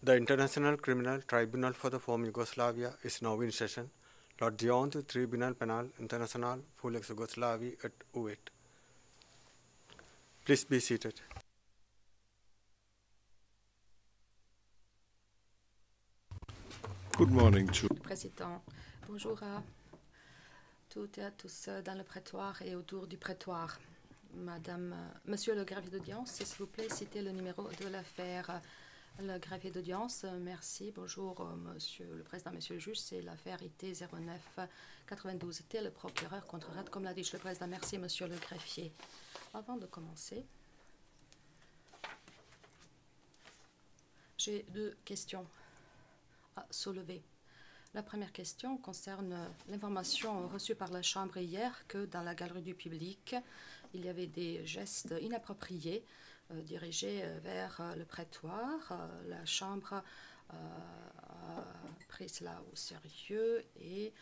The International Criminal Tribunal for the former Yugoslavia is now in session. L'audience du Tribunal Penal International pour l'ex-Yougoslavie est ouverte. Please be seated. Good morning to Président, bonjour à toutes et à tous dans le prétoire et autour du prétoire. Monsieur le greffier d'audience, s'il vous plaît, citez le numéro de l'affaire. Le greffier d'audience, merci. Bonjour, monsieur le président, monsieur le juge. C'est l'affaire IT 0992. T, le procureur contre Ratko Mladic. Le président, merci, monsieur le greffier. Avant de commencer, j'ai deux questions à soulever. La première question concerne l'information reçue par la Chambre hier que dans la galerie du public, il y avait des gestes inappropriés dirigés vers le prétoire. La Chambre a pris cela au sérieux et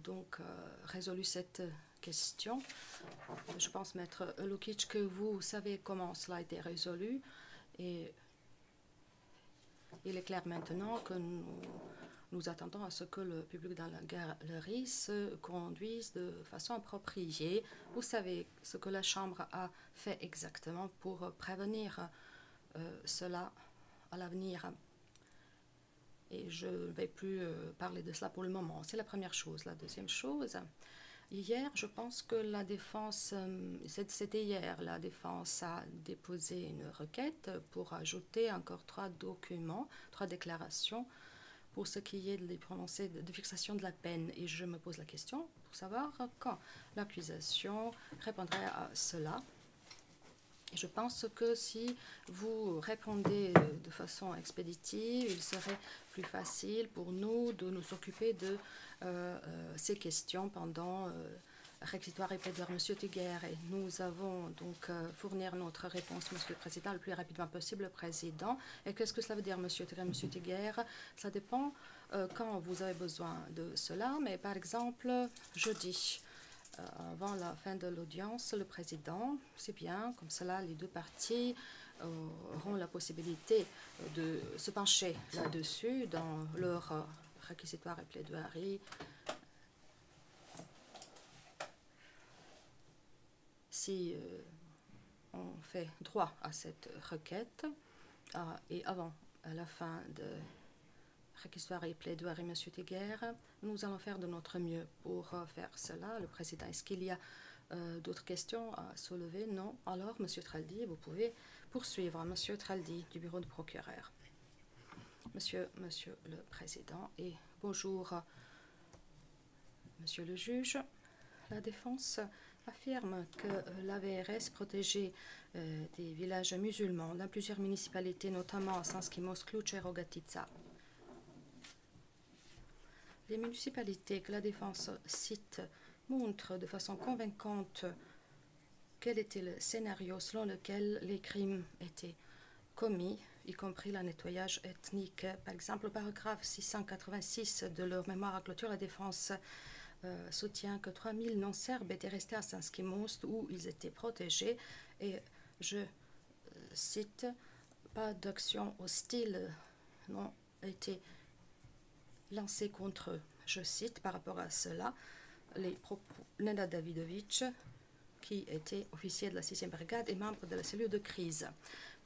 donc résolu cette question. Je pense, Maître Lukic, que vous savez comment cela a été résolu et il est clair maintenant que nous attendons à ce que le public dans la galerie se conduise de façon appropriée. Vous savez ce que la Chambre a fait exactement pour prévenir cela à l'avenir. Et je ne vais plus parler de cela pour le moment. C'est la première chose. La deuxième chose, hier, je pense que la défense, c'était hier, la défense a déposé une requête pour ajouter encore 3 documents, 3 déclarations pour ce qui est des prononcés de fixation de la peine. Et je me pose la question pour savoir quand l'accusation répondrait à cela. Et je pense que si vous répondez de façon expéditive, il serait plus facile pour nous de nous occuper de ces questions pendant réquisitoire et plaidoirie. Monsieur Teguer, et nous avons donc fournir notre réponse, Monsieur le Président, le plus rapidement possible, le Président. Et qu'est-ce que cela veut dire, Monsieur Teguer? Ça dépend quand vous avez besoin de cela, mais par exemple, jeudi, avant la fin de l'audience, le Président, c'est bien, comme cela, les deux parties auront la possibilité de se pencher là-dessus dans leur réquisitoire et plaidoirie. Si on fait droit à cette requête et avant la fin de réquisitoire et plaidoirie, M. Teguer, nous allons faire de notre mieux pour faire cela. Le Président, est-ce qu'il y a d'autres questions à soulever? Non. Alors, M. Traldi, vous pouvez poursuivre. M. Traldi, du bureau du procureur. Monsieur le Président, et bonjour, Monsieur le juge. La défense affirme que l'AVRS protégeait des villages musulmans dans plusieurs municipalités, notamment à Sanskimos, Kluč et Rogatica. Les municipalités que la défense cite montrent de façon convaincante quel était le scénario selon lequel les crimes étaient commis, y compris le nettoyage ethnique. Par exemple, au paragraphe 686 de leur mémoire à clôture, la défense soutient que 3000 non-serbes étaient restés à Sanskimos où ils étaient protégés et, je cite, pas d'action hostile n'ont été lancées contre eux. Je cite par rapport à cela les propos de Nenad Davidovic, qui était officier de la 6e brigade et membre de la cellule de crise.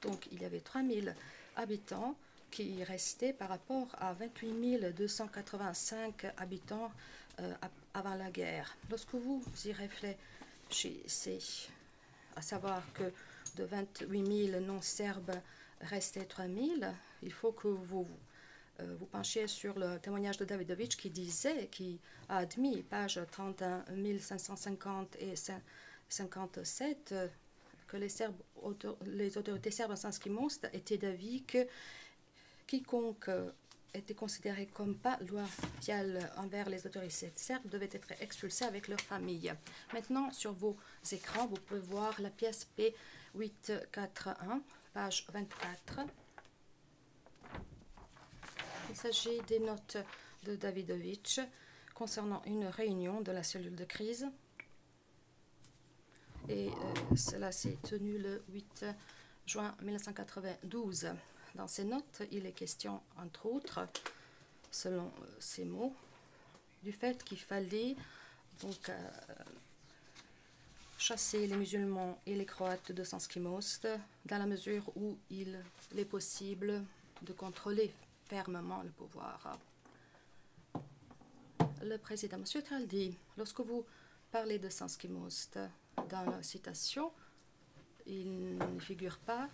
Donc il y avait 3000 habitants qui restaient par rapport à 28 285 habitants avant la guerre. Lorsque vous y réfléchissez, à savoir que de 28 000 non-serbes restaient 3 000, il faut que vous penchiez sur le témoignage de Davidovic qui a admis, page 31 550 et 57, que les autorités serbes à Sanskimos étaient d'avis que quiconque était considéré comme pas loyal envers les autorités serbes devait être expulsé avec leur famille. Maintenant, sur vos écrans, vous pouvez voir la pièce P841, page 24. Il s'agit des notes de Davidovic concernant une réunion de la cellule de crise. Et cela s'est tenu le 8 juin 1992. Dans ces notes, il est question, entre autres, selon ces mots, du fait qu'il fallait donc chasser les musulmans et les croates de Sanski Most dans la mesure où il est possible de contrôler fermement le pouvoir. Le président, M. Traldi, lorsque vous parlez de Sanski Most dans la citation, il ne figure pas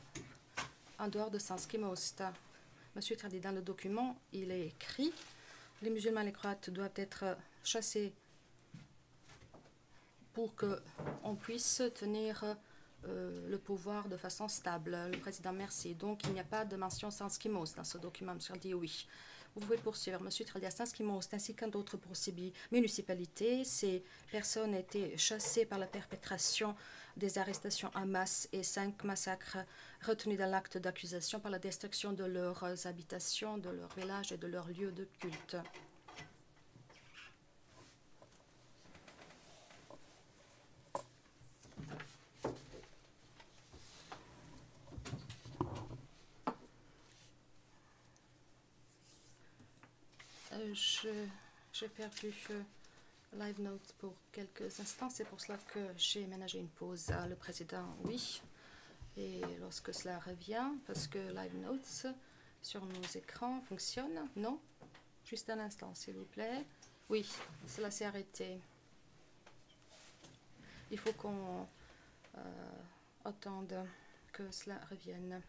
en dehors de Sanski Most. M. Traldi, dans le document, il est écrit les musulmans et les croates doivent être chassés pour qu'on puisse tenir le pouvoir de façon stable. Le président, merci. Donc, il n'y a pas de mention Sanski Most dans ce document. M. Traldi, oui. Vous pouvez poursuivre. M. Traldi, à Sanski Most, ainsi qu'en d'autres municipalités, ces personnes étaient chassées par la perpétration des arrestations en masse et 5 massacres retenus dans l'acte d'accusation par la destruction de leurs habitations, de leurs villages et de leurs lieux de culte. J'ai perdu Live Notes pour quelques instants. C'est pour cela que j'ai ménagé une pause. Le président, oui. Et lorsque cela revient, parce que Live Notes sur nos écrans fonctionne, non? Juste un instant, s'il vous plaît. Oui, cela s'est arrêté. Il faut qu'on attende que cela revienne.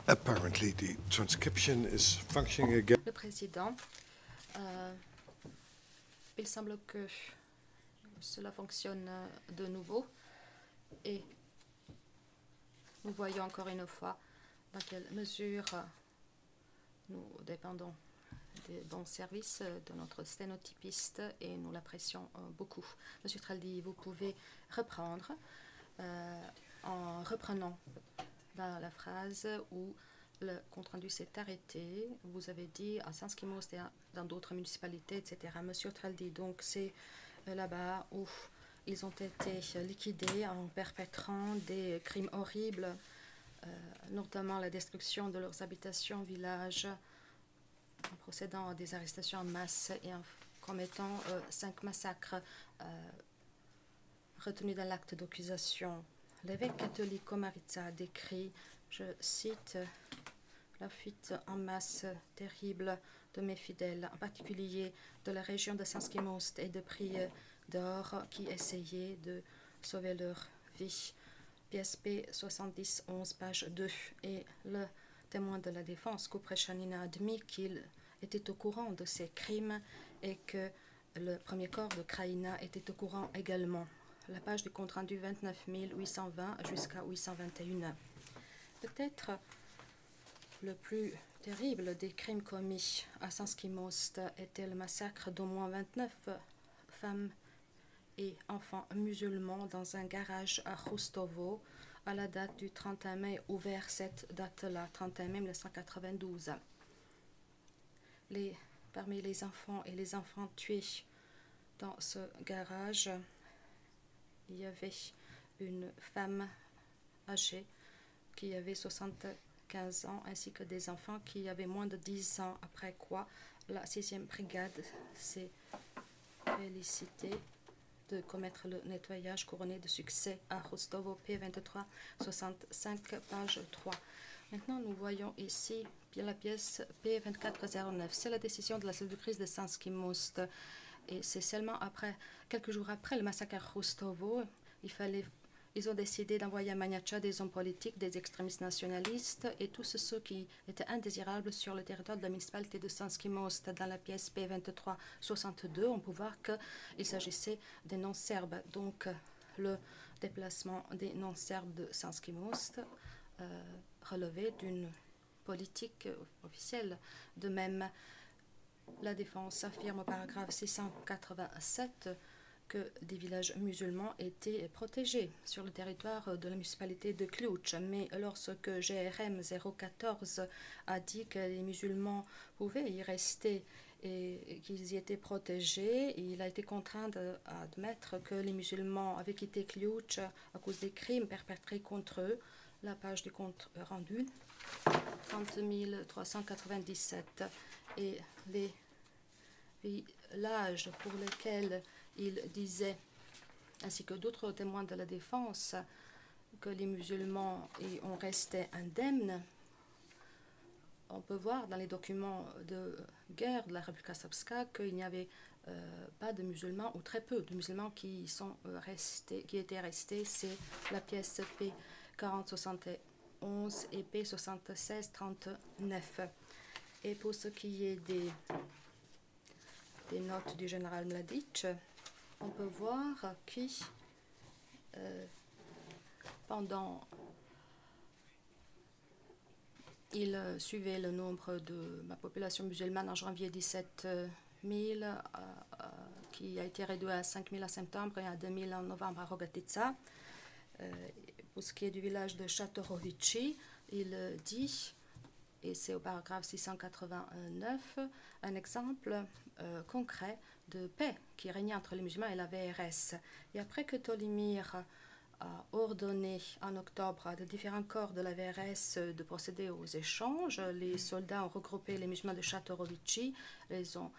Apparently, the transcription is functioning again. Le président, il semble que cela fonctionne de nouveau et Nous voyons encore une fois dans quelle mesure nous dépendons des bons services de notre sténotypiste et nous l'apprécions beaucoup. Monsieur Traldi, vous pouvez reprendre en reprenant dans la phrase où le compte-rendu s'est arrêté. Vous avez dit à Sanskimos et dans d'autres municipalités, etc. Monsieur Traldi, donc c'est là-bas où ils ont été liquidés en perpétrant des crimes horribles, notamment la destruction de leurs habitations, villages, en procédant à des arrestations en masse et en commettant 5 massacres retenus dans l'acte d'accusation. L'évêque catholique Komaritsa décrit, je cite, la fuite en masse terrible de mes fidèles, en particulier de la région de Sanskimost et de Priye d'Or qui essayaient de sauver leur vie. PSP 70-11, page 2. Et le témoin de la défense, Kupreshanina, a admis qu'il était au courant de ces crimes et que le premier corps de Kraïna était au courant également. La page du compte-rendu 29 820 jusqu'à 821. Peut-être le plus terrible des crimes commis à Sanskimost était le massacre d'au moins 29 femmes et enfants musulmans dans un garage à Khustovo à la date du 31 mai, ouvert cette date-là, 31 mai 1992. Parmi les enfants et les enfants tués dans ce garage, il y avait une femme âgée qui avait 75 ans, ainsi que des enfants qui avaient moins de 10 ans, après quoi la 6e brigade s'est félicitée de commettre le nettoyage couronné de succès à Khustovo, P23, 65, page 3. Maintenant, nous voyons ici la pièce P2409. C'est la décision de la salle de crise de Sanskimost. Et c'est seulement quelques jours après le massacre à Khustovo, ils ont décidé d'envoyer à Maniacha des hommes politiques, des extrémistes nationalistes et tous ceux qui étaient indésirables sur le territoire de la municipalité de Sanskimost. Dans la pièce P2362, on peut voir qu'il s'agissait des non-serbes. Donc, le déplacement des non-serbes de Sanskimost relevait d'une politique officielle. De même, la défense affirme au paragraphe 687 que des villages musulmans étaient protégés sur le territoire de la municipalité de Cluj. Mais lorsque GRM 014 a dit que les musulmans pouvaient y rester et qu'ils y étaient protégés, il a été contraint d'admettre que les musulmans avaient quitté Cluj à cause des crimes perpétrés contre eux. La page du compte rendu, 30 397. Et les villages pour lesquels il disait, ainsi que d'autres témoins de la défense, que les musulmans ont resté indemnes. On peut voir dans les documents de guerre de la République Srpska qu'il n'y avait pas de musulmans, ou très peu de musulmans qui étaient restés. C'est la pièce P4071 et P7639. Et pour ce qui est des notes du général Mladic, on peut voir qui, il suivait le nombre de ma population musulmane en janvier, 17 000, qui a été réduit à 5 000 en septembre et à 2 000 en novembre à Rogatica. Pour ce qui est du village de Chatorovici, il dit, et c'est au paragraphe 689, un exemple concret de paix qui régnait entre les musulmans et la VRS. Et après que Tolimir a ordonné en octobre à de différents corps de la VRS de procéder aux échanges, les soldats ont regroupé les musulmans de Chatorovici, les ont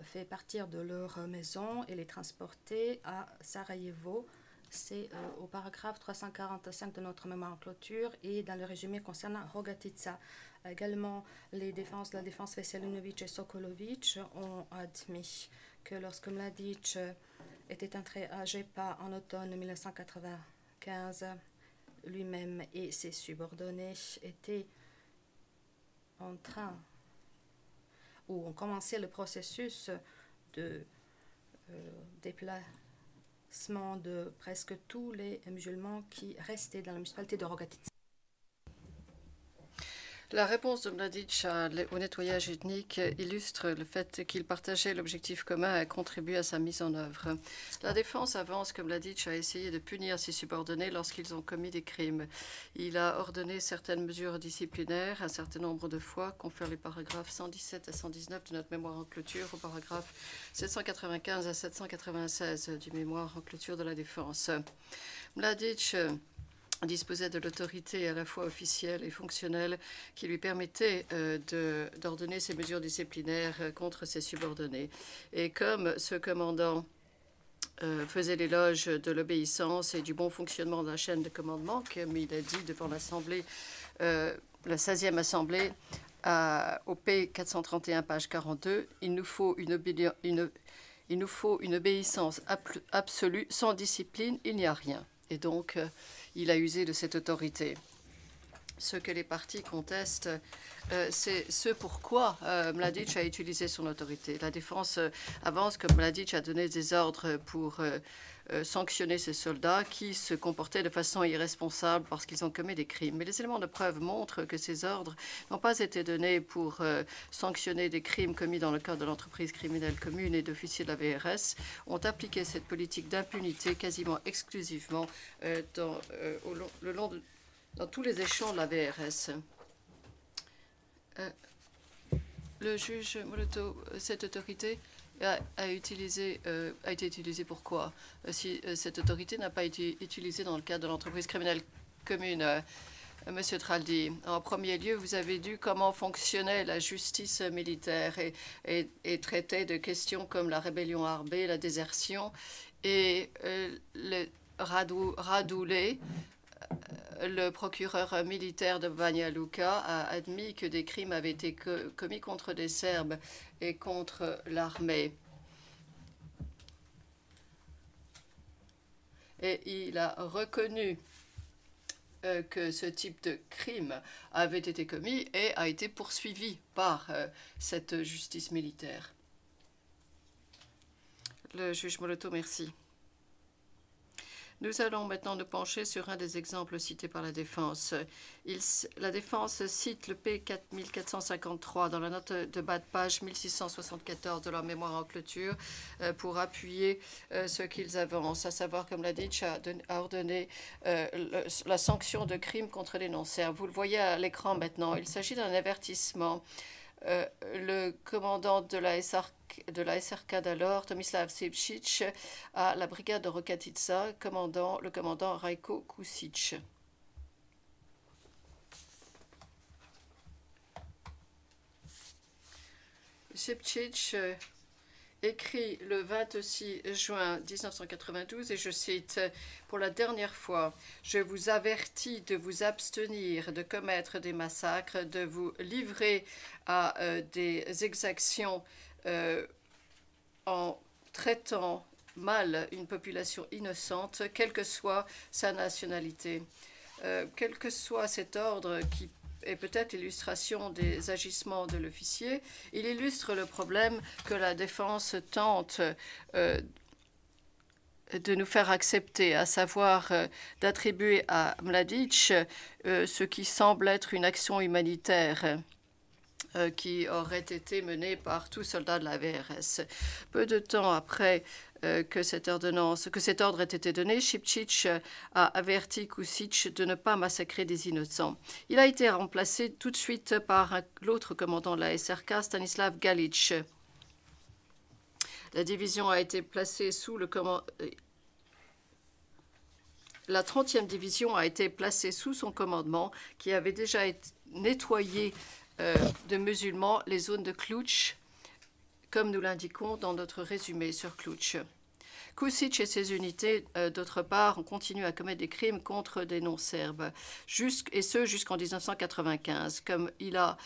fait partir de leur maison et les transporter à Sarajevo. C'est au paragraphe 345 de notre mémoire en clôture et dans le résumé concernant Rogatica. Également, la défense Veselinovic et Sokolovic ont admis que lorsque Mladic était entré à Jepa en automne 1995, lui-même et ses subordonnés étaient en train ou ont commencé le processus de déplacement de presque tous les musulmans qui restaient dans la municipalité de Rogatica. La réponse de Mladic au nettoyage ethnique illustre le fait qu'il partageait l'objectif commun et contribuait à sa mise en œuvre. La défense avance que Mladic a essayé de punir ses subordonnés lorsqu'ils ont commis des crimes. Il a ordonné certaines mesures disciplinaires un certain nombre de fois, confère les paragraphes 117 à 119 de notre mémoire en clôture, au paragraphe 795 à 796 du mémoire en clôture de la défense. Mladic disposait de l'autorité à la fois officielle et fonctionnelle qui lui permettait d'ordonner ces mesures disciplinaires contre ses subordonnés. Et comme ce commandant faisait l'éloge de l'obéissance et du bon fonctionnement de la chaîne de commandement, comme il a dit devant l'Assemblée, la 16e Assemblée, au P 431, page 42, il nous faut une obéissance absolue. Sans discipline, il n'y a rien. Et donc, il a usé de cette autorité. Ce que les partis contestent, c'est ce pourquoi Mladic a utilisé son autorité. La défense avance que Mladic a donné des ordres pour sanctionner ces soldats qui se comportaient de façon irresponsable parce qu'ils ont commis des crimes. Mais les éléments de preuve montrent que ces ordres n'ont pas été donnés pour sanctionner des crimes commis dans le cadre de l'entreprise criminelle commune et d'officiers de la VRS, ont appliqué cette politique d'impunité quasiment exclusivement dans tous les échelons de la VRS. Le juge Moloto, cette autorité a été utilisée pour quoi? Si cette autorité n'a pas été utilisée dans le cadre de l'entreprise criminelle commune, Monsieur Traldi, en premier lieu, vous avez vu comment fonctionnait la justice militaire et traitait de questions comme la rébellion armée, la désertion et le radoulé. Le procureur militaire de Banja Luka a admis que des crimes avaient été commis contre des Serbes et contre l'armée. Et il a reconnu que ce type de crime avait été commis et a été poursuivi par cette justice militaire. Le juge Moloto, merci. Nous allons maintenant nous pencher sur un des exemples cités par la défense. La défense cite le P 4453 dans la note de bas de page 1674 de leur mémoire en clôture pour appuyer ce qu'ils avancent, à savoir, comme Mladic a ordonné la sanction de crimes contre les non-serbes. Vous le voyez à l'écran maintenant. Il s'agit d'un avertissement. Le commandant de la SRK d'alors, Tomislav Sepčić, à la brigade de Rokatica, le commandant Rajko Kusic. Sepčić écrit le 26 juin 1992, et je cite, « Pour la dernière fois, je vous avertis de vous abstenir de commettre des massacres, de vous livrer à des exactions en traitant mal une population innocente, quelle que soit sa nationalité. Quel que soit cet ordre qui est peut-être l'illustration des agissements de l'officier, il illustre le problème que la défense tente de nous faire accepter, à savoir d'attribuer à Mladic ce qui semble être une action humanitaire qui aurait été menée par tout soldat de la VRS. Peu de temps après que cet ordre ait été donné, Sepčić a averti Kusic de ne pas massacrer des innocents. Il a été remplacé tout de suite par l'autre commandant de la SRK, Stanislav Galić. La division a été placée sous le commandement. La 30e division a été placée sous son commandement, qui avait déjà nettoyé de musulmans les zones de Cluj, comme nous l'indiquons dans notre résumé sur Cluj. Kusic et ses unités, d'autre part, ont continué à commettre des crimes contre des non-serbes, et ce jusqu'en 1995, comme il a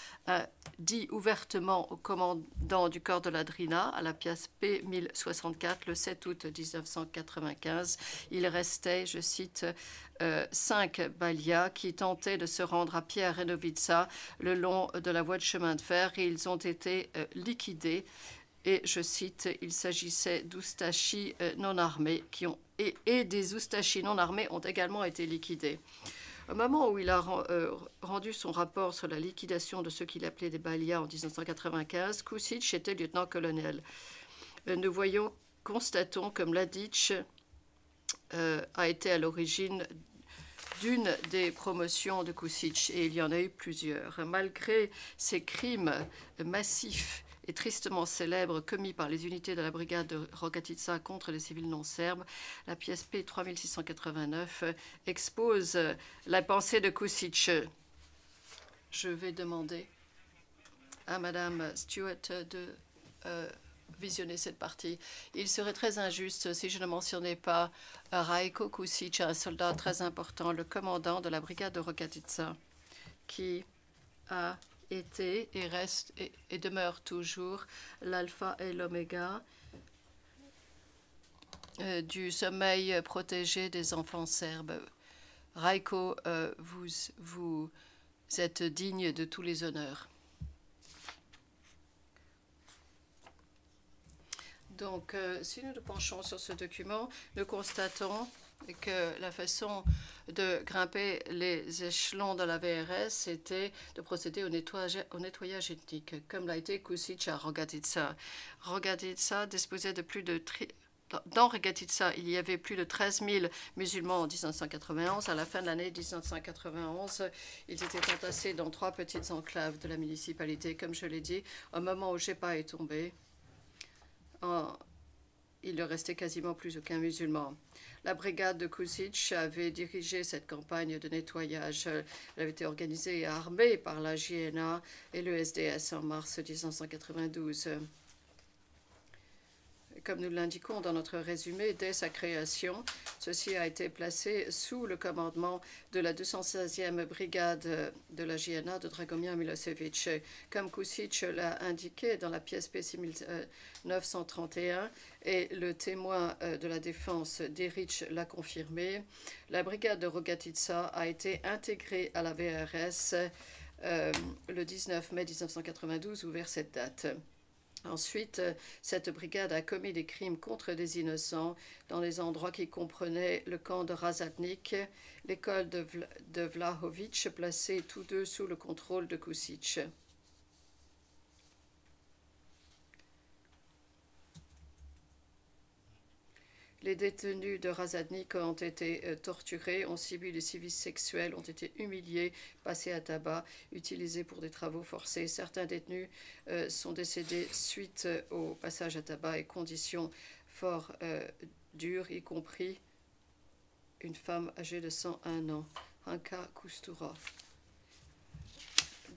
dit ouvertement au commandant du corps de la Drina, à la pièce P1064, le 7 août 1995. Il restait, je cite, 5 Balias qui tentaient de se rendre à Pierre-Renovica le long de la voie de chemin de fer, et ils ont été liquidés. Et je cite, il s'agissait d'oustachis non armés et des oustachis non armés ont également été liquidés. Au moment où il a rendu son rapport sur la liquidation de ceux qu'il appelait des Balias en 1995, Kusic était lieutenant-colonel. Nous constatons que Mladic a été à l'origine d'une des promotions de Kusic, et il y en a eu plusieurs. Malgré ces crimes massifs et tristement célèbres commis par les unités de la brigade de Rogatica contre les civils non serbes, la pièce P 3689 expose la pensée de Kusic. Je vais demander à Madame Stewart de visionner cette partie. Il serait très injuste si je ne mentionnais pas Rajko Kusic, un soldat très important, le commandant de la brigade de Rogatica, qui a été et reste et demeure toujours l'alpha et l'oméga du sommeil protégé des enfants serbes. Rajko, vous êtes digne de tous les honneurs. Donc, si nous nous penchons sur ce document, nous constatons que la façon de grimper les échelons de la VRS était de procéder au nettoyage ethnique, comme l'a été Kusic à Rogatica. Rogatica disposait de plus de... Dans Rogatica, il y avait plus de 13 000 musulmans en 1991. À la fin de l'année 1991, ils étaient entassés dans 3 petites enclaves de la municipalité. Comme je l'ai dit, au moment où Jepa est tombé, il ne restait quasiment plus aucun musulman. La brigade de Kusic avait dirigé cette campagne de nettoyage. Elle avait été organisée et armée par la JNA et le SDS en mars 1992. Comme nous l'indiquons dans notre résumé, dès sa création, ceci a été placé sous le commandement de la 216e brigade de la JNA de Dragomir Milosevic. Comme Kusic l'a indiqué dans la pièce P6931 et le témoin de la défense Deric l'a confirmé, la brigade de Rogatica a été intégrée à la VRS le 19 mai 1992 ou vers cette date. Ensuite, cette brigade a commis des crimes contre des innocents dans les endroits qui comprenaient le camp de Razatnik, l'école de Vlahovic, placés tous deux sous le contrôle de Kusic. Les détenus de Razatnik ont été torturés, ont subi des sévices sexuels, ont été humiliés, passés à tabac, utilisés pour des travaux forcés. Certains détenus sont décédés suite au passage à tabac et conditions fort dures, y compris une femme âgée de 101 ans, Hanka Kustura.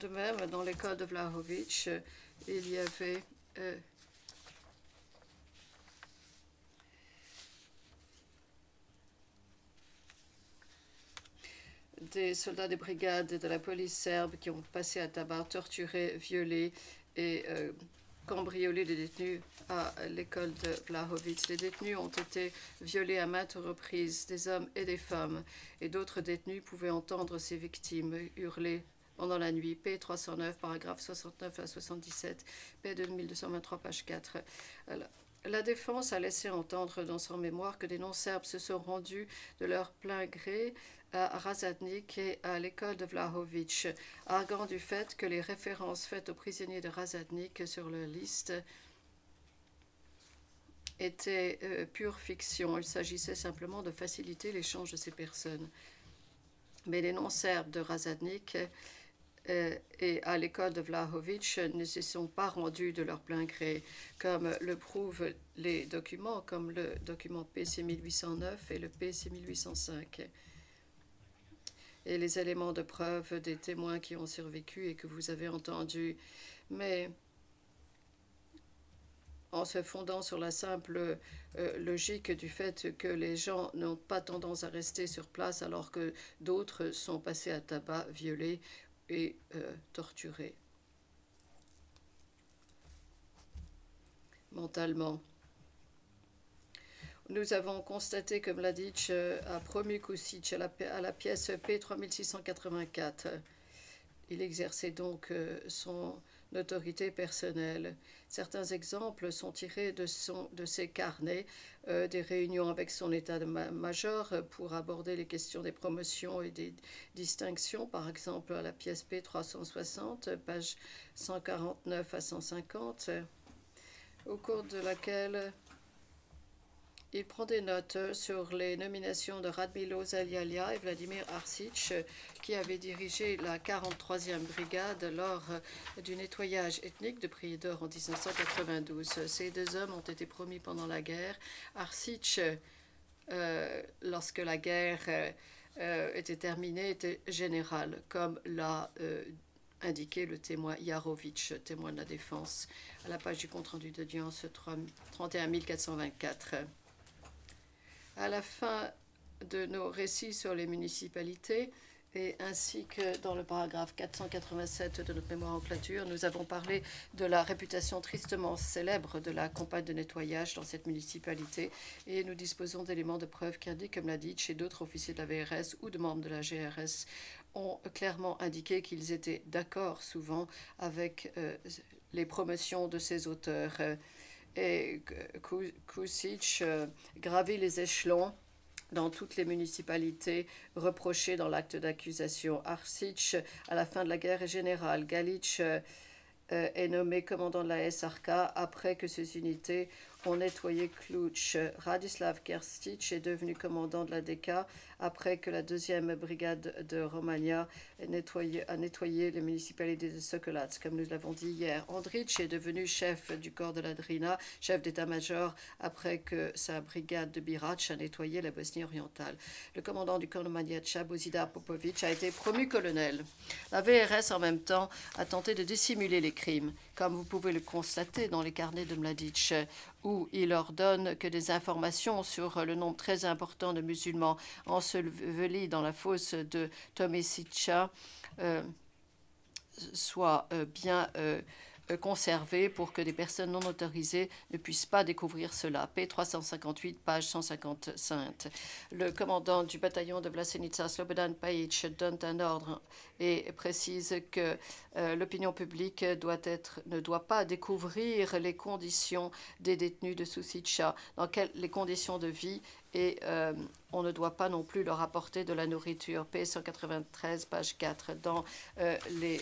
De même, dans l'école de Vlahovic, il y avait des soldats des brigades de la police serbe qui ont passé à tabac, torturé, violé et cambriolé des détenus à l'école de Vlahovic. Les détenus ont été violés à maintes reprises, des hommes et des femmes, et d'autres détenus pouvaient entendre ces victimes hurler pendant la nuit. P309, paragraphe 69 à 77, P2223, page 4. Alors, la défense a laissé entendre dans son mémoire que des non-serbes se sont rendus de leur plein gré à Razatnik et à l'école de Vlahovic, arguant du fait que les références faites aux prisonniers de Razatnik sur leur liste étaient pure fiction. Il s'agissait simplement de faciliter l'échange de ces personnes. Mais les non-serbes de Razatnik et à l'école de Vlahovic ne se sont pas rendus de leur plein gré, comme le prouvent les documents, comme le document PC 1809 et le PC 1805. Et les éléments de preuve des témoins qui ont survécu et que vous avez entendus. Mais en se fondant sur la simple logique du fait que les gens n'ont pas tendance à rester sur place alors que d'autres sont passés à tabac, violés et torturés mentalement. Nous avons constaté que Mladic a promu Kusic à la pièce P3684. Il exerçait donc son autorité personnelle. Certains exemples sont tirés de ses carnets, des réunions avec son état-major pour aborder les questions des promotions et des distinctions, par exemple à la pièce P360, pages 149 à 150, au cours de laquelle il prend des notes sur les nominations de Radmilo Zalialia et Vladimir Arsic, qui avaient dirigé la 43e brigade lors du nettoyage ethnique de Prijedor en 1992. Ces deux hommes ont été promis pendant la guerre. Arsic, lorsque la guerre était terminée, était général, comme l'a indiqué le témoin Yarovitch, témoin de la défense, à la page du compte-rendu d'audience 31424. À la fin de nos récits sur les municipalités, et ainsi que dans le paragraphe 487 de notre mémoire en clôture, nous avons parlé de la réputation tristement célèbre de la campagne de nettoyage dans cette municipalité, et nous disposons d'éléments de preuve qui indiquent, comme l'a dit, chez d'autres officiers de la VRS ou de membres de la GRS, ont clairement indiqué qu'ils étaient d'accord souvent avec les promotions de ces auteurs. Et Kusic gravit les échelons dans toutes les municipalités reprochées dans l'acte d'accusation. Arsic, à la fin de la guerre, est général. Galic est nommé commandant de la SRK après que ces unités ont nettoyé Cluj. Radislav Kerstic est devenu commandant de la DK après que la 2e brigade de Romagna a nettoyé les municipalités de Sokolac, comme nous l'avons dit hier. Andrić est devenu chef du corps de la Drina, chef d'état-major, après que sa brigade de Birac a nettoyé la Bosnie orientale. Le commandant du corps de Maniacha, Bozidar Popovic, a été promu colonel. La VRS, en même temps, a tenté de dissimuler les crimes, comme vous pouvez le constater dans les carnets de Mladic, où il ordonne que des informations sur le nombre très important de musulmans ensevelis dans la fosse de Tomesica soient bien conservées pour que des personnes non autorisées ne puissent pas découvrir cela. P358, page 155. Le commandant du bataillon de Vlasenica, Slobodan Pajic, donne un ordre et précise que l'opinion publique ne doit pas découvrir les conditions des détenus de Susica, les conditions de vie, et on ne doit pas non plus leur apporter de la nourriture. P193, page 4. Dans les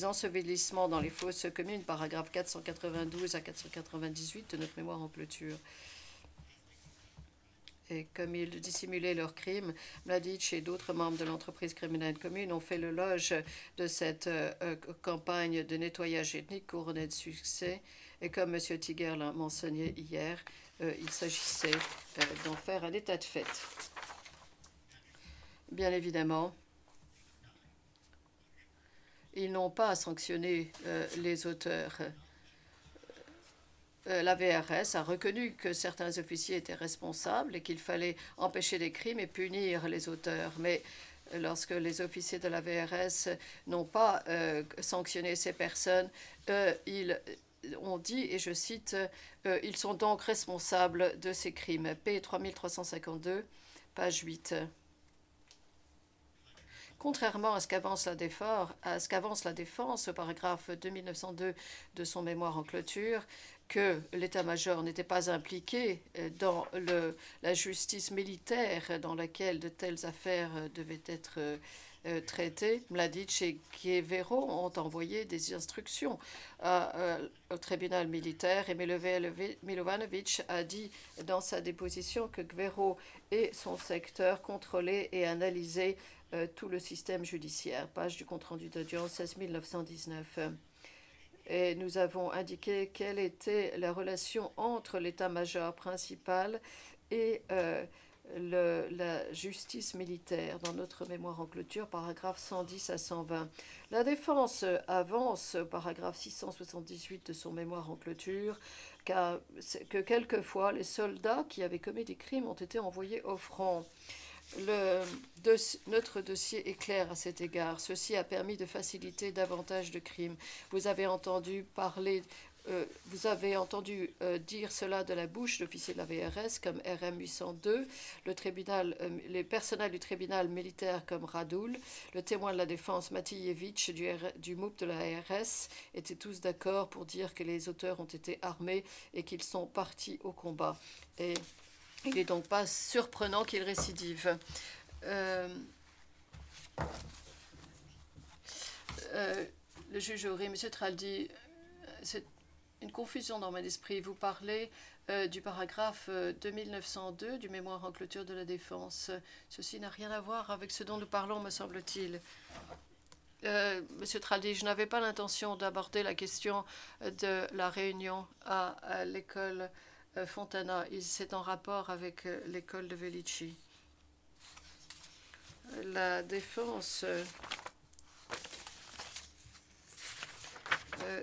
ensevelissements dans les fosses communes, paragraphe 492 à 498 de notre mémoire en clôture. Et comme ils dissimulaient leurs crimes, Mladic et d'autres membres de l'entreprise criminelle commune ont fait l'éloge de cette campagne de nettoyage ethnique couronnée de succès. Et comme M. Tiger l'a mentionné hier, il s'agissait d'en faire un état de fait. Bien évidemment, ils n'ont pas sanctionné les auteurs. La VRS a reconnu que certains officiers étaient responsables et qu'il fallait empêcher des crimes et punir les auteurs. Mais lorsque les officiers de la VRS n'ont pas sanctionné ces personnes, ils ont dit, et je cite, ils sont donc responsables de ces crimes. P3352, page 8. Contrairement à ce qu'avance la défense au paragraphe 2902 de son mémoire en clôture, que l'état-major n'était pas impliqué dans la justice militaire dans laquelle de telles affaires devaient être traitées, Mladic et Guevero ont envoyé des instructions au tribunal militaire, et Milovanovic a dit dans sa déposition que Guevero et son secteur contrôlaient et analysaient tout le système judiciaire. Page du compte-rendu d'audience 16919. Et nous avons indiqué quelle était la relation entre l'état-major principal et la justice militaire dans notre mémoire en clôture, paragraphe 110 à 120. La défense avance, paragraphe 678 de son mémoire en clôture, que quelquefois les soldats qui avaient commis des crimes ont été envoyés au front. Notre dossier est clair à cet égard. Ceci a permis de faciliter davantage de crimes. Vous avez entendu parler vous avez entendu dire cela de la bouche d'officiers de la VRS comme RM 802, les personnels du tribunal militaire comme Radul, le témoin de la défense Matijevitch du MOUP de la RS étaient tous d'accord pour dire que les auteurs ont été armés et qu'ils sont partis au combat. Et il n'est donc pas surprenant qu'ils récidivent. Le juge aurait, M. Traldi, c'est une confusion dans mon esprit. Vous parlez du paragraphe 2902 du mémoire en clôture de la défense. Ceci n'a rien à voir avec ce dont nous parlons, me semble-t-il. Monsieur Traldi, je n'avais pas l'intention d'aborder la question de la réunion à l'école Fontana. C'est en rapport avec l'école de Velici. La défense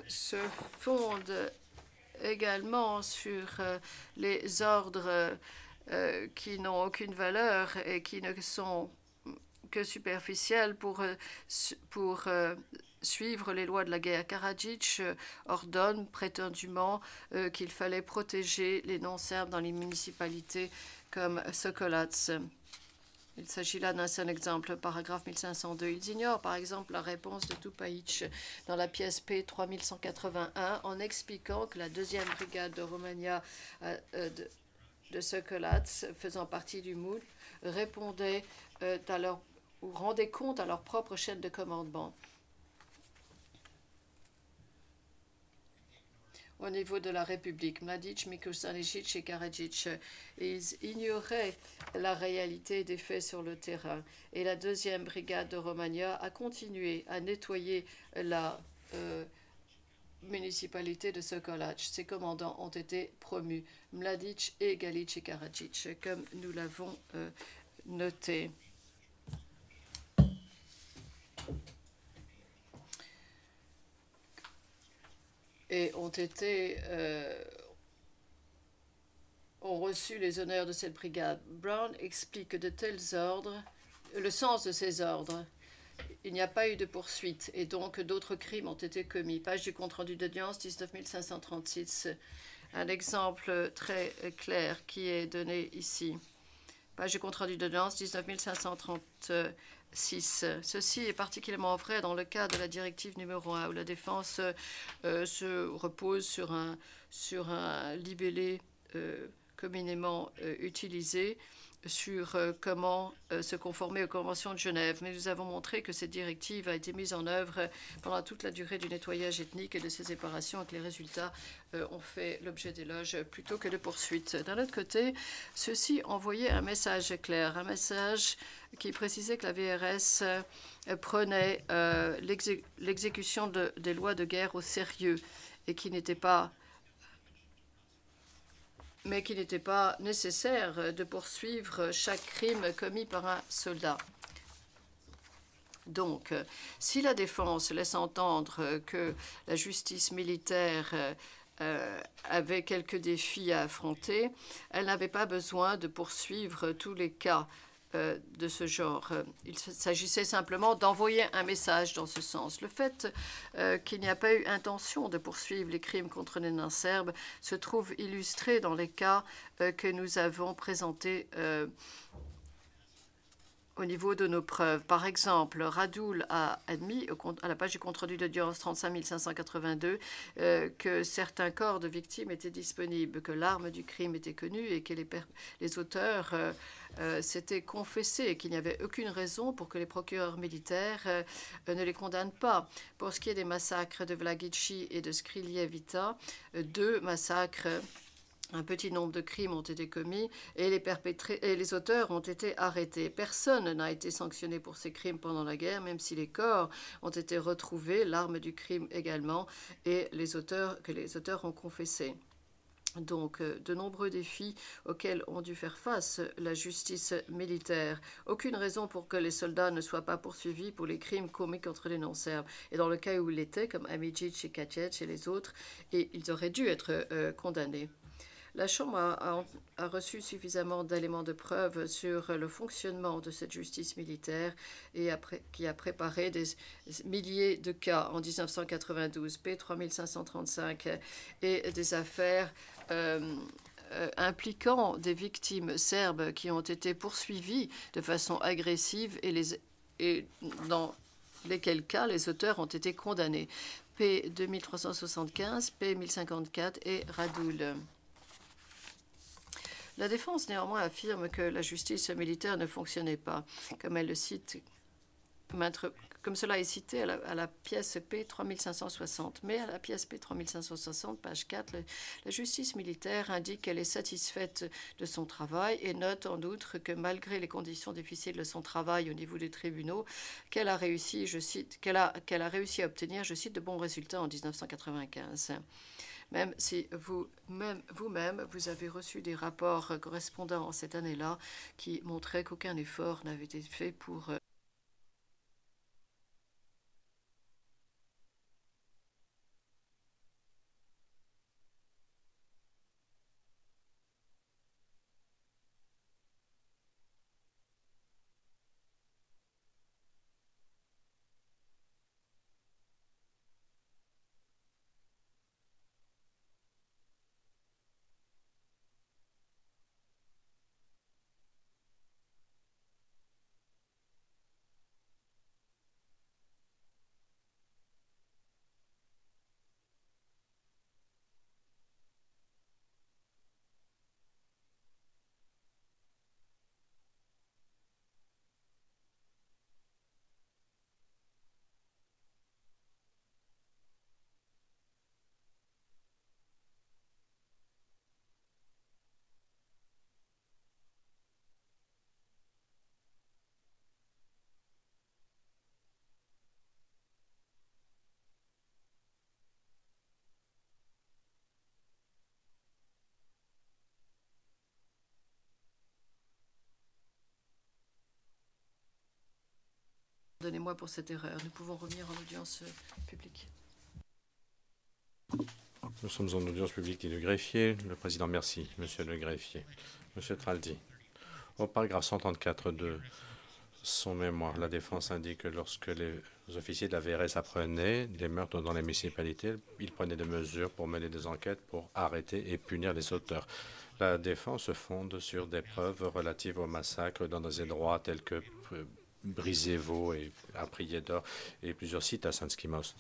se fonde également sur les ordres qui n'ont aucune valeur et qui ne sont que superficiels pour suivre les lois de la guerre. Karadzic ordonne prétendument qu'il fallait protéger les non-serbes dans les municipalités comme Sokolac. Il s'agit là d'un seul exemple, paragraphe 1502. Ils ignorent par exemple la réponse de Tupaïch dans la pièce P 3181 en expliquant que la 2e brigade de Romagna de Sokolac, faisant partie du MOUL, répondait ou rendait compte à leur propre chaîne de commandement. Au niveau de la République, Mladic, Mikusanicic et Karadzic, ils ignoraient la réalité des faits sur le terrain. Et la 2e brigade de Romagna a continué à nettoyer la municipalité de Sokolac. Ses commandants ont été promus, Mladic et Galic et Karadzic, comme nous l'avons noté. Et ont reçu les honneurs de cette brigade. Brown explique que de tels ordres, le sens de ces ordres, il n'y a pas eu de poursuite et donc d'autres crimes ont été commis. Page du compte-rendu d'audience 19536. Un exemple très clair qui est donné ici. Page du compte-rendu d'audience 19536. Ceci est particulièrement vrai dans le cas de la directive numéro 1, où la défense se repose sur un libellé communément utilisé sur comment se conformer aux conventions de Genève. Mais nous avons montré que cette directive a été mise en œuvre pendant toute la durée du nettoyage ethnique et de ces séparations et que les résultats ont fait l'objet d'éloges plutôt que de poursuites. D'un autre côté, ceci envoyait un message clair, un message qui précisait que la VRS prenait l'exécution des lois de guerre au sérieux et qui n'était pas nécessaire de poursuivre chaque crime commis par un soldat. Donc, si la défense laisse entendre que la justice militaire avait quelques défis à affronter, elle n'avait pas besoin de poursuivre tous les cas de ce genre. Il s'agissait simplement d'envoyer un message dans ce sens. Le fait qu'il n'y a pas eu intention de poursuivre les crimes contre les nains serbes se trouve illustré dans les cas que nous avons présentés au niveau de nos preuves. Par exemple, Radul a admis à la page du compte-rendu d'audience 35582 que certains corps de victimes étaient disponibles, que l'arme du crime était connue et que les auteurs s'étaient confessés et qu'il n'y avait aucune raison pour que les procureurs militaires ne les condamnent pas. Pour ce qui est des massacres de Vlagici et de Skriljevita, 2 massacres, un petit nombre de crimes ont été commis et les auteurs ont été arrêtés. Personne n'a été sanctionné pour ces crimes pendant la guerre, même si les corps ont été retrouvés, l'arme du crime également, et que les auteurs ont confessé. Donc, de nombreux défis auxquels ont dû faire face la justice militaire. Aucune raison pour que les soldats ne soient pas poursuivis pour les crimes commis contre les non-serbes. Et dans le cas où ils l'étaient, comme Amidžić et Katić et les autres, et ils auraient dû être condamnés. La Chambre a reçu suffisamment d'éléments de preuve sur le fonctionnement de cette justice militaire et qui a préparé des milliers de cas en 1992, P3535, et des affaires impliquant des victimes serbes qui ont été poursuivies de façon agressive et dans lesquels cas les auteurs ont été condamnés. P2375, P1054 et Radul. La défense néanmoins affirme que la justice militaire ne fonctionnait pas, comme elle le cite, comme cela est cité à la pièce P3560. Mais à la pièce P3560, page 4, la justice militaire indique qu'elle est satisfaite de son travail et note en outre que malgré les conditions difficiles de son travail au niveau des tribunaux, qu'elle a réussi, je cite, qu'elle a réussi à obtenir, je cite, de bons résultats en 1995. Même si vous-même, vous avez reçu des rapports correspondants cette année-là qui montraient qu'aucun effort n'avait été fait pour Pardonnez-moi pour cette erreur. Nous pouvons revenir en audience publique. Nous sommes en audience publique, dit le greffier. Le président, merci, monsieur le greffier. Monsieur Traldi, au paragraphe 134 de son mémoire, la défense indique que lorsque les officiers de la VRS apprenaient des meurtres dans les municipalités, ils prenaient des mesures pour mener des enquêtes pour arrêter et punir les auteurs. La défense se fonde sur des preuves relatives au massacre dans des endroits tels que Brisevo et à Prijedor et plusieurs sites à Saint-Skimost.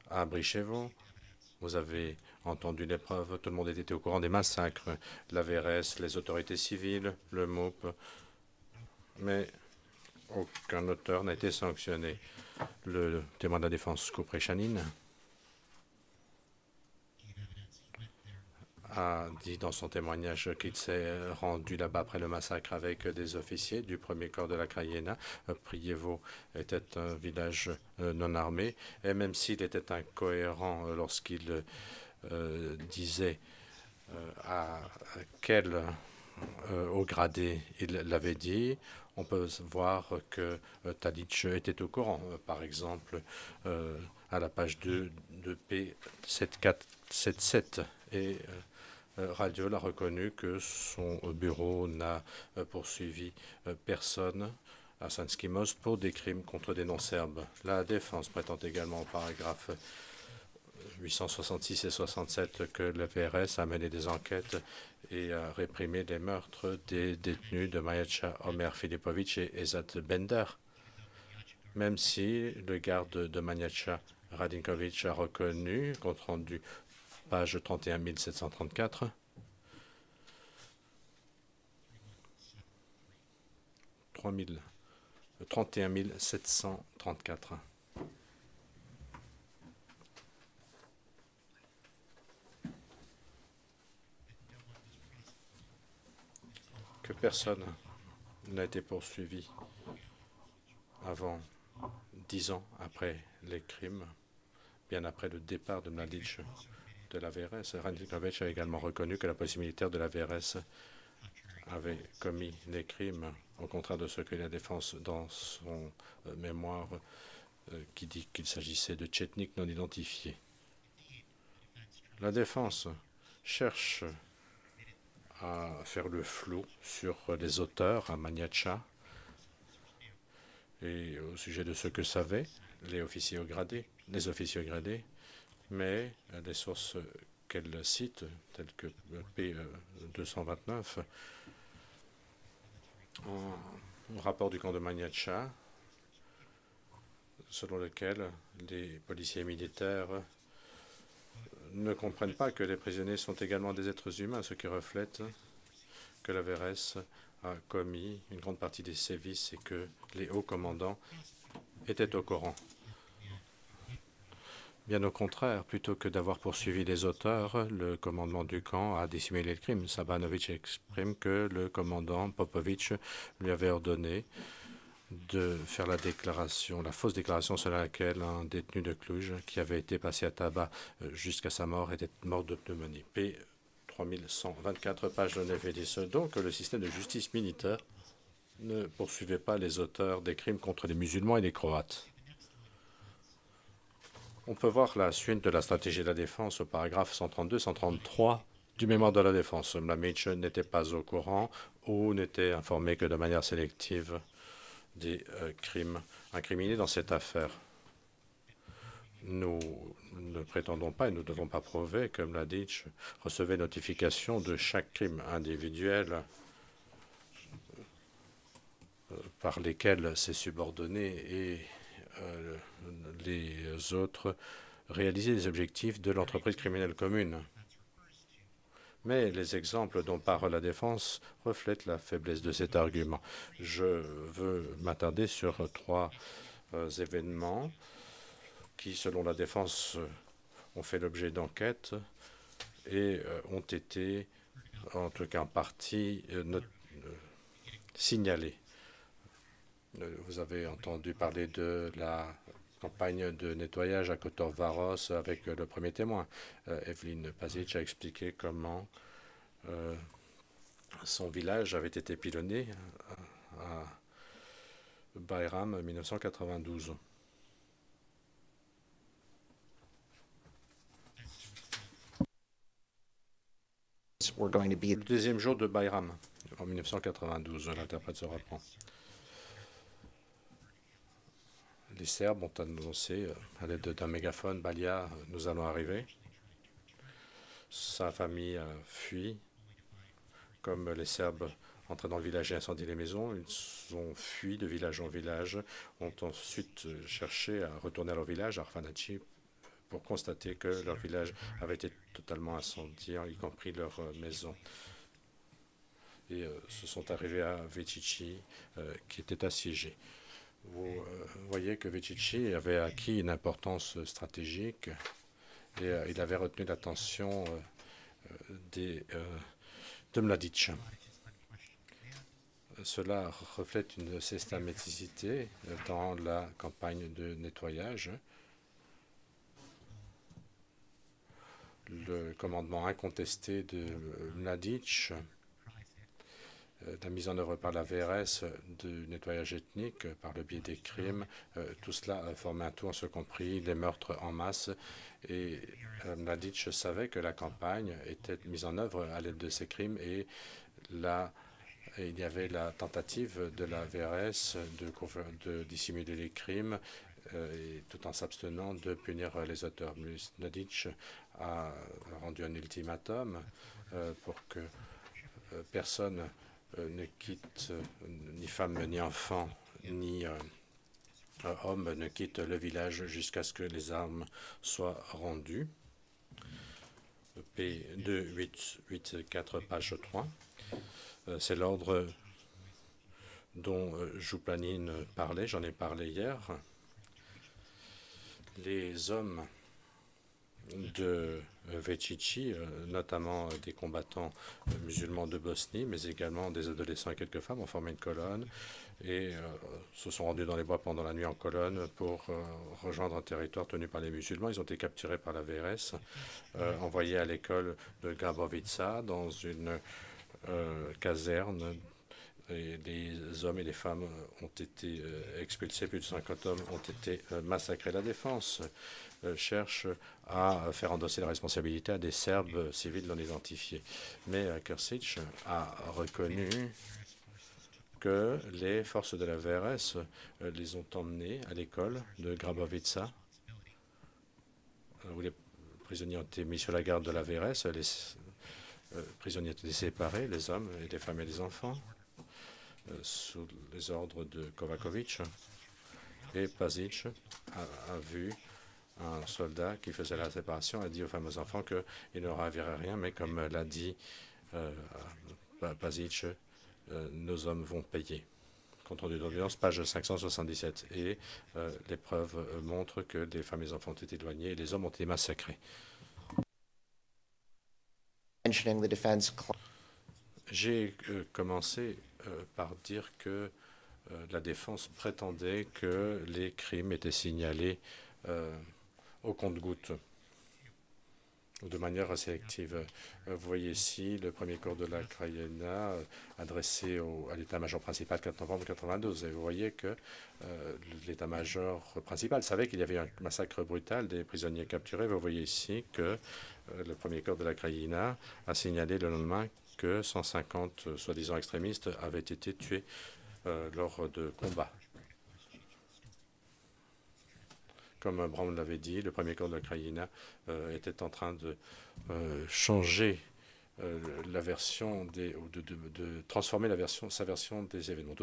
À Brichevo, vous avez entendu les preuves, tout le monde était au courant des massacres, la VRS, les autorités civiles, le MOUP, mais aucun auteur n'a été sanctionné. Le témoin de la défense, Koupre Chanine, a dit dans son témoignage qu'il s'est rendu là-bas après le massacre avec des officiers du premier corps de la Krajina. Prijevo était un village non armé, et même s'il était incohérent lorsqu'il disait à quel haut gradé il l'avait dit, on peut voir que Tadic était au courant. Par exemple, à la page 2 de P7477 et Radiol a reconnu que son bureau n'a poursuivi personne à Saint-Skimost pour des crimes contre des non-serbes. La défense prétend également au paragraphe 866 et 67 que le VRS a mené des enquêtes et a réprimé les meurtres des détenus de Majača, Omer Filipovic et Ezat Bender. Même si le garde de Majača, Radinkovic, a reconnu, compte rendu page 31 734, « 31 734. Que personne n'a été poursuivi avant 10 ans après les crimes, bien après le départ de Mladic de la VRS. Radinkovic a également reconnu que la police militaire de la VRS avait commis les crimes, au contraire de ce que la défense dans son mémoire qui dit qu'il s'agissait de tchétniks non identifiés. La défense cherche à faire le flou sur les auteurs à Maniacha et au sujet de ce que savaient les officiers gradés, mais les sources qu'elle cite, telles que P229, un rapport du camp de Maniacha, selon lequel les policiers militaires ne comprennent pas que les prisonniers sont également des êtres humains, ce qui reflète que la VRS a commis une grande partie des sévices et que les hauts commandants étaient au courant. Bien au contraire, plutôt que d'avoir poursuivi les auteurs, le commandement du camp a dissimulé le crime. Sabanovic exprime que le commandant Popovic lui avait ordonné de faire la fausse déclaration selon laquelle un détenu de Cluj qui avait été passé à tabac jusqu'à sa mort était mort de pneumonie. P. 3124 pages de 9 et 10. Donc, le système de justice militaire ne poursuivait pas les auteurs des crimes contre les musulmans et les Croates. On peut voir la suite de la stratégie de la défense au paragraphe 132-133 du mémoire de la défense. Mladic n'était pas au courant ou n'était informé que de manière sélective des crimes incriminés dans cette affaire. Nous ne prétendons pas et nous ne devons pas prouver que Mladic recevait notification de chaque crime individuel par lesquels ses subordonnés et les autres réalisaient les objectifs de l'entreprise criminelle commune. Mais les exemples dont parle la défense reflètent la faiblesse de cet argument. Je veux m'attarder sur trois événements qui, selon la défense, ont fait l'objet d'enquêtes et ont été, en tout cas en partie, signalés. Vous avez entendu parler de la campagne de nettoyage à Kotor-Varos avec le premier témoin. Evelyn Pasic a expliqué comment son village avait été pilonné à Bayram 1992. Le deuxième jour de Bayram, en 1992, l'interprète se reprend. Les Serbes ont annoncé à l'aide d'un mégaphone, Balia, nous allons arriver. Sa famille a fui. Comme les Serbes entraient dans le village et incendiaient les maisons, ils ont fui de village en village, ont ensuite cherché à retourner à leur village, à Arfanachi, pour constater que leur village avait été totalement incendié, y compris leur maison. Et se sont arrivés à Vechichi, qui était assiégé. Vous voyez que Vechichi avait acquis une importance stratégique et il avait retenu l'attention de Mladic. Cela reflète une systématicité dans la campagne de nettoyage. Le commandement incontesté de Mladic, la mise en œuvre par la VRS du nettoyage ethnique par le biais des crimes, tout cela formait un tout, en ce compris les meurtres en masse. Et Mladic savait que la campagne était mise en œuvre à l'aide de ces crimes et il y avait la tentative de la VRS de dissimuler les crimes tout en s'abstenant de punir les auteurs. Mladic a rendu un ultimatum pour que personne ne quitte, ni femme, ni enfant, ni homme ne quitte le village jusqu'à ce que les armes soient rendues. P2884, page 3. C'est l'ordre dont Jouplanine parlait, j'en ai parlé hier. Les hommes de Vechichi, notamment des combattants musulmans de Bosnie, mais également des adolescents et quelques femmes, ont formé une colonne et se sont rendus dans les bois pendant la nuit en colonne pour rejoindre un territoire tenu par les musulmans. Ils ont été capturés par la VRS, envoyés à l'école de Grabovica dans une caserne et des hommes et des femmes ont été expulsés. Plus de 50 hommes ont été massacrés. La défense cherche à faire endosser la responsabilité à des Serbes civils non identifiés. Mais Krstić a reconnu que les forces de la VRS les ont emmenés à l'école de Grabovica, où les prisonniers ont été mis sur la garde de la VRS. Les prisonniers ont été séparés, les hommes et les femmes et les enfants, sous les ordres de Kovakovic. Et Pasic a vu un soldat qui faisait la séparation, a dit aux femmes et aux enfants qu'il ne leur arriverait rien, mais comme l'a dit Pasic, nos hommes vont payer. Compte rendu d'audience, page 577. Et les preuves montrent que les femmes et les enfants ont été éloignés et les hommes ont été massacrés. J'ai commencé par dire que la défense prétendait que les crimes étaient signalés au compte-gouttes ou de manière sélective. Vous voyez ici le premier corps de la Krajina adressé à l'état-major principal 4 novembre 1992. Et vous voyez que l'état-major principal savait qu'il y avait un massacre brutal des prisonniers capturés. Vous voyez ici que le premier corps de la Krajina a signalé le lendemain que 150 soi-disant extrémistes avaient été tués lors de combats. Comme Brown l'avait dit, le premier corps de la Krajina était en train de changer la version ou de transformer sa version des événements.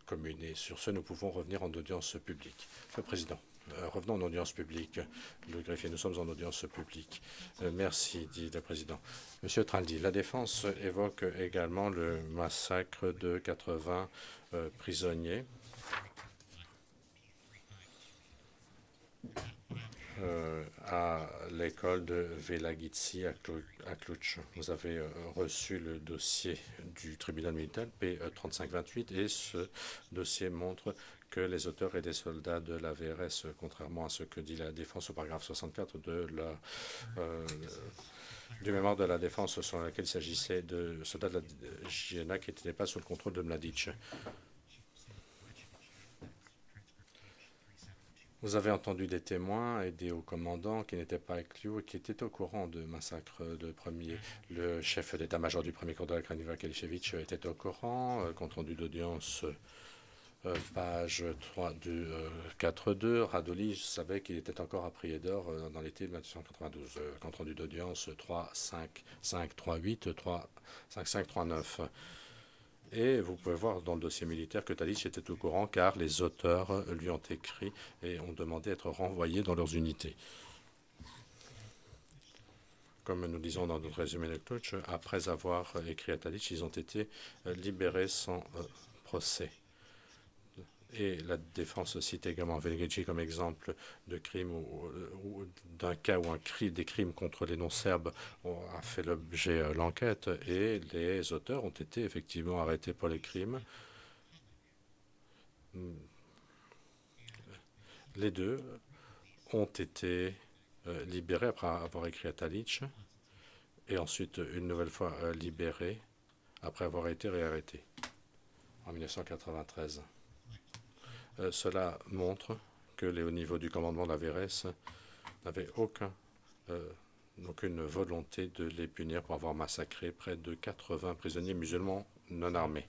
Communer. Sur ce, nous pouvons revenir en audience publique. Le Président, revenons en audience publique. Le greffier, nous sommes en audience publique. Merci, dit le Président. Monsieur Traldi, la défense évoque également le massacre de 80 prisonniers à l'école de Velagici à Cluj. Vous avez reçu le dossier du tribunal militaire P3528 et ce dossier montre que les auteurs et des soldats de la VRS, contrairement à ce que dit la défense au paragraphe 64 du mémoire de la défense selon laquelle il s'agissait de soldats de la JNA qui n'étaient pas sous le contrôle de Mladic. Vous avez entendu des témoins et des hauts commandants qui n'étaient pas inclus et qui étaient au courant de massacre de premier. Le chef d'état-major du premier corps de la Krajina, Kališević, était au courant. Compte rendu d'audience Page 3 du 4.2, Radolich savait qu'il était encore à Prijedor dans l'été de 1992. Compte rendu d'audience 3.5.5.3.8, 3.5.5.3.9. Et vous pouvez voir dans le dossier militaire que Tadić était au courant car les auteurs lui ont écrit et ont demandé d'être renvoyés dans leurs unités. Comme nous disons dans notre résumé de Kluge, après avoir écrit à Tadić, ils ont été libérés sans procès. Et la défense cite également Veljic comme exemple de crime ou d'un cas où des crimes contre les non-serbes a fait l'objet de l'enquête et les auteurs ont été effectivement arrêtés pour les crimes. Les deux ont été libérés après avoir écrit à Tadić et ensuite une nouvelle fois libérés après avoir été réarrêtés en 1993. Cela montre que les hauts niveaux du commandement de la VRS n'avaient aucune volonté de les punir pour avoir massacré près de 80 prisonniers musulmans non armés.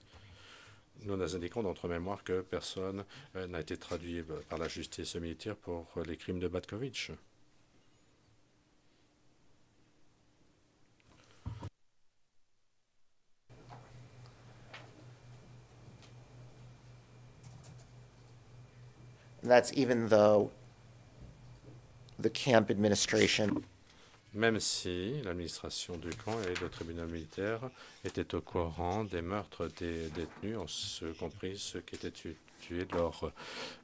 Nous nous indiquons dans notre mémoire que personne n'a été traduit par la justice militaire pour les crimes de Batković. That's even though the camp administration. Même si l'administration du camp et le tribunal militaire étaient au courant des meurtres des détenus, en ce compris ceux qui étaient tués lors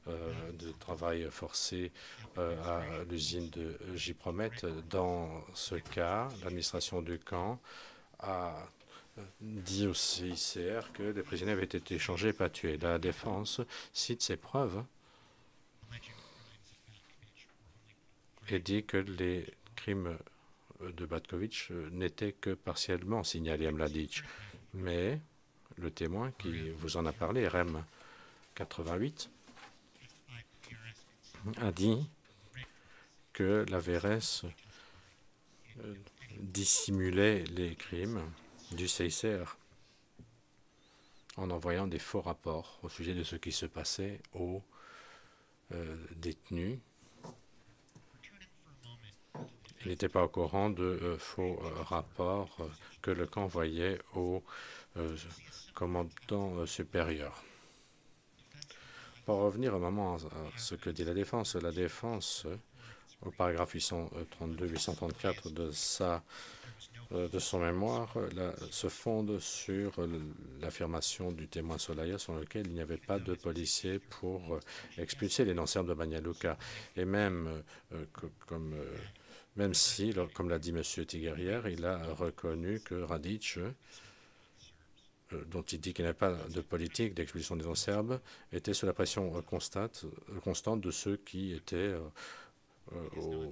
de travail forcé à l'usine de Jipromet. Dans ce cas, l'administration du camp a dit au CICR que les prisonniers avaient été échangés et pas tués. La défense cite ces preuves et dit que les crimes de Batković n'étaient que partiellement signalés à Mladić. Mais le témoin qui vous en a parlé, RM 88, a dit que la VRS dissimulait les crimes du CICR en envoyant des faux rapports au sujet de ce qui se passait aux détenus. Il n'était pas au courant de faux rapports que le camp envoyait au commandant supérieur. Pour revenir un moment à ce que dit la défense, au paragraphe 832-834 de son mémoire, se fonde sur l'affirmation du témoin Solaya sur lequel il n'y avait pas de policiers pour expulser les non-serbes de Banja Luka. Et même même si, comme l'a dit M. Tigerière, il a reconnu que Radić, dont il dit qu'il n'y avait pas de politique d'expulsion des non-serbes, était sous la pression constante de ceux qui étaient au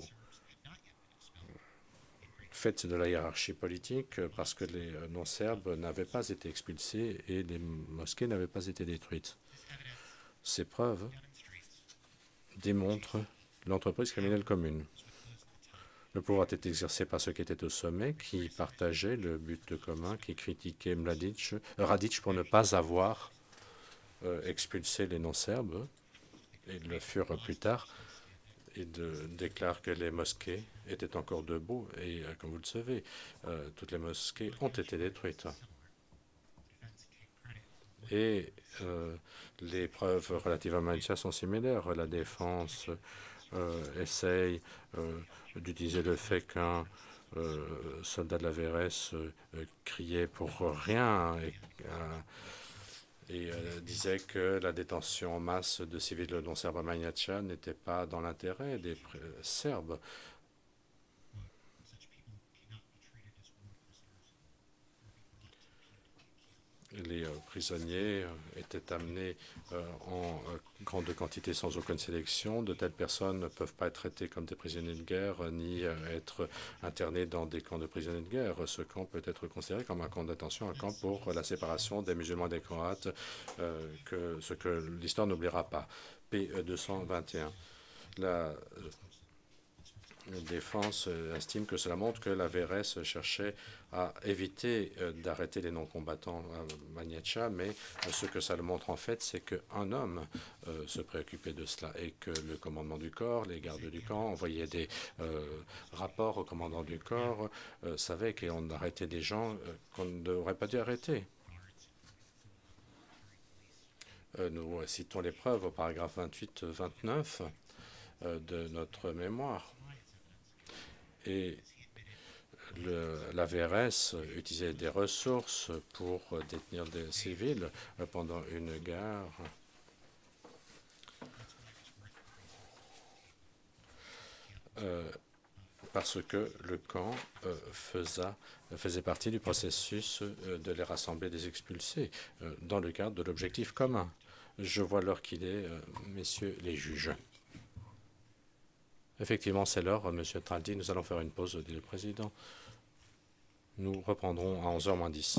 fait de la hiérarchie politique, parce que les non-serbes n'avaient pas été expulsés et les mosquées n'avaient pas été détruites. Ces preuves démontrent l'entreprise criminelle commune. Le pouvoir était exercé par ceux qui étaient au sommet, qui partageaient le but commun, qui critiquaient Radić pour ne pas avoir expulsé les non-serbes. Ils le furent plus tard. Ils déclarent que les mosquées étaient encore debout. Et comme vous le savez, toutes les mosquées ont été détruites. Et les preuves relatives à Maïtcha sont similaires. La défense essaye d'utiliser le fait qu'un soldat de la VRS criait pour rien et disait que la détention en masse de civils non-serbes à Maïtcha n'était pas dans l'intérêt des Serbes. Les prisonniers étaient amenés en grande quantité sans aucune sélection. De telles personnes ne peuvent pas être traitées comme des prisonniers de guerre ni être internées dans des camps de prisonniers de guerre. Ce camp peut être considéré comme un camp d'attention, un camp pour la séparation des musulmans et des croates, ce que l'histoire n'oubliera pas. P221. La défense estime que cela montre que la VRS cherchait à éviter d'arrêter les non-combattants à Maniacha, mais ce que ça le montre en fait, c'est qu'un homme se préoccupait de cela et que le commandement du corps, les gardes du camp envoyaient des rapports au commandant du corps, savaient qu'on arrêtait des gens qu'on n'aurait pas dû arrêter. Nous citons les preuves au paragraphe 28-29 de notre mémoire. Et la VRS utilisait des ressources pour détenir des civils pendant une guerre. Parce que le camp faisait partie du processus de les rassembler, des expulsés, dans le cadre de l'objectif commun. Je vois l'heure qu'il est, messieurs les juges. Effectivement, c'est l'heure, Monsieur Traldi. Nous allons faire une pause, dit le Président. Nous reprendrons à 11h moins 10.